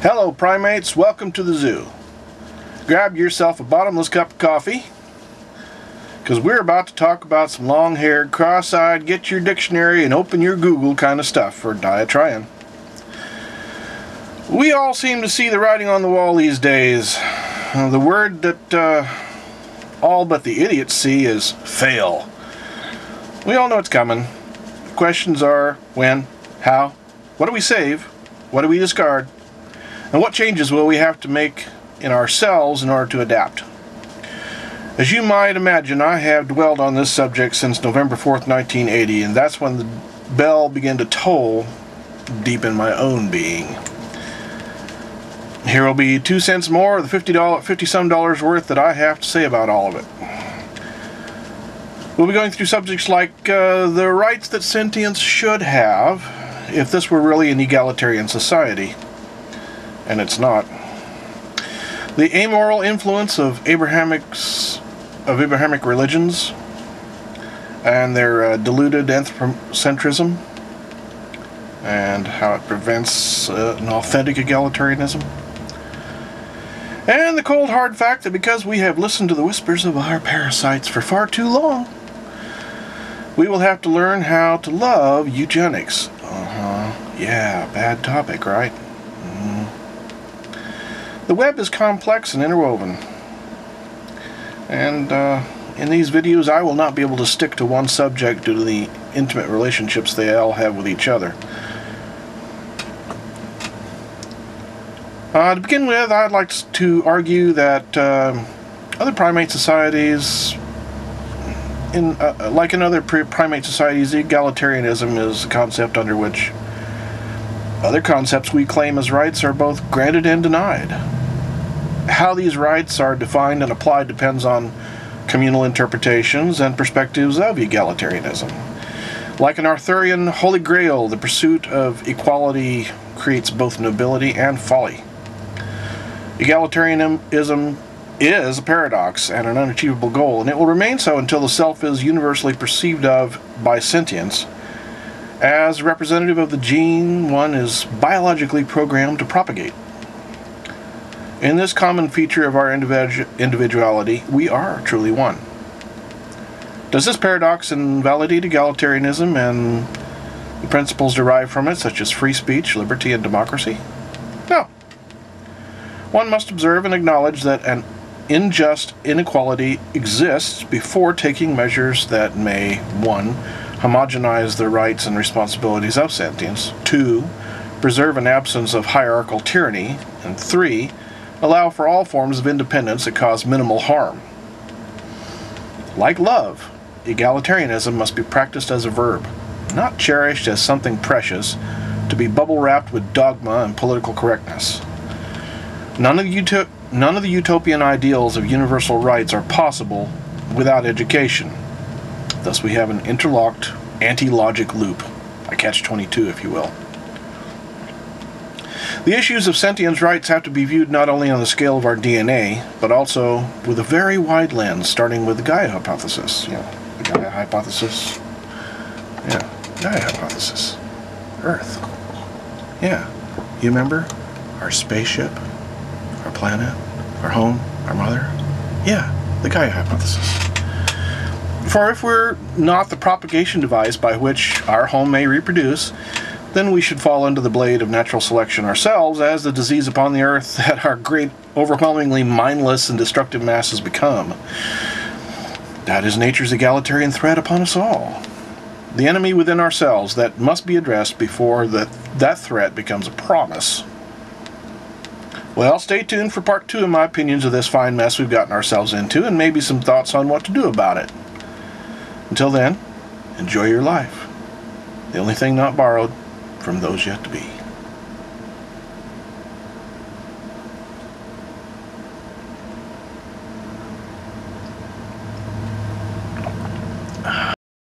Hello primates, welcome to the zoo. Grab yourself a bottomless cup of coffee, because we're about to talk about some long-haired, cross-eyed, get your dictionary and open your Google kind of stuff for egalitarian. We all seem to see the writing on the wall these days. The word that all but the idiots see is fail. We all know it's coming. The questions are when, how, what do we save, what do we discard, and what changes will we have to make in ourselves in order to adapt? As you might imagine, I have dwelled on this subject since November 4th, 1980, and that's when the bell began to toll deep in my own being. Here will be 2 cents more of the $50 some worth that I have to say about all of it. We'll be going through subjects like the rights that sentients should have if this were really an egalitarian society. And it's not. The amoral influence of Abrahamic religions and their deluded anthropocentrism, and how it prevents an authentic egalitarianism. And the cold hard fact that because we have listened to the whispers of our parasites for far too long, we will have to learn how to love eugenics. Yeah, bad topic, right? The web is complex and interwoven, and in these videos I will not be able to stick to one subject due to the intimate relationships they all have with each other. To begin with, I'd like to argue that other primate societies, like in other primate societies, egalitarianism is a concept under which other concepts we claim as rights are both granted and denied. How these rights are defined and applied depends on communal interpretations and perspectives of egalitarianism. Like an Arthurian holy grail, the pursuit of equality creates both nobility and folly. Egalitarianism is a paradox and an unachievable goal, and it will remain so until the self is universally perceived of by sentients. As representative of the gene one is biologically programmed to propagate. In this common feature of our individuality, we are truly one. Does this paradox invalidate egalitarianism and the principles derived from it, such as free speech, liberty, and democracy? No. One must observe and acknowledge that an unjust inequality exists before taking measures that may 1. Homogenize the rights and responsibilities of sentients, 2. Preserve an absence of hierarchical tyranny, and 3. Allow for all forms of independence that cause minimal harm. Like love, egalitarianism must be practiced as a verb, not cherished as something precious to be bubble-wrapped with dogma and political correctness. None of the utopian ideals of universal rights are possible without education. Thus we have an interlocked anti-logic loop, a catch-22 if you will. The issues of sentience rights have to be viewed not only on the scale of our DNA, but also with a very wide lens, starting with the Gaia hypothesis. You know, the Gaia hypothesis. Yeah, Gaia hypothesis. Earth. Yeah, you remember? Our spaceship, our planet, our home, our mother. Yeah, the Gaia hypothesis. For if we're not the propagation device by which our home may reproduce, then we should fall under the blade of natural selection ourselves as the disease upon the earth that our great, overwhelmingly mindless and destructive masses become. That is nature's egalitarian threat upon us all. The enemy within ourselves that must be addressed before that threat becomes a promise. Well, stay tuned for part 2 of my opinions of this fine mess we've gotten ourselves into, and maybe some thoughts on what to do about it. Until then, enjoy your life. The only thing not borrowed from those yet to be.